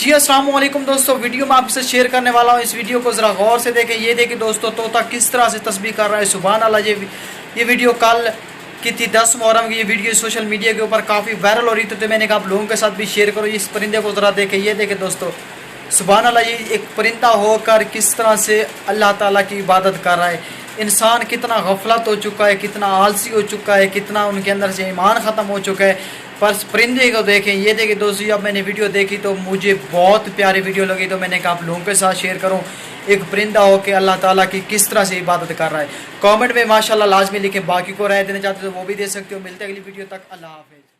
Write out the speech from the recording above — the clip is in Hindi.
जी अस्सलाम वालेकुम दोस्तों, वीडियो मैं आपसे शेयर करने वाला हूँ। इस वीडियो को ज़रा गौर से देखें। ये देखें दोस्तों, तोता किस तरह से तस्बीह कर रहा है, सुभान अल्लाह। ये वीडियो कल की थी 10 मुहर्रम की। ये वीडियो सोशल मीडिया के ऊपर काफ़ी वायरल हो रही थी, तो मैंने कहा आप लोगों के साथ भी शेयर करो। इस परिंदे को ज़रा देखें। ये देखें दोस्तों, सुभान अल्लाह। ये एक परिंदा होकर किस तरह से अल्लाह ताला की इबादत कर रहा है। इंसान कितना गफलत हो चुका है, कितना आलसी हो चुका है, कितना उनके अंदर से ईमान ख़त्म हो चुका है। पर परिंदे को देखें। ये देखें दोस्तों, अब मैंने वीडियो देखी तो मुझे बहुत प्यारी वीडियो लगी, तो मैंने कहा आप लोगों के साथ शेयर करूं। एक परिंदा हो के अल्लाह ताला की किस तरह से इबादत कर रहा है। कमेंट में माशाल्लाह लाजमी लिखें। बाकी को राय देना चाहते हो तो वो भी दे सकते हो। मिलते हैं अगली वीडियो तक। अल्लाह हाफिज़।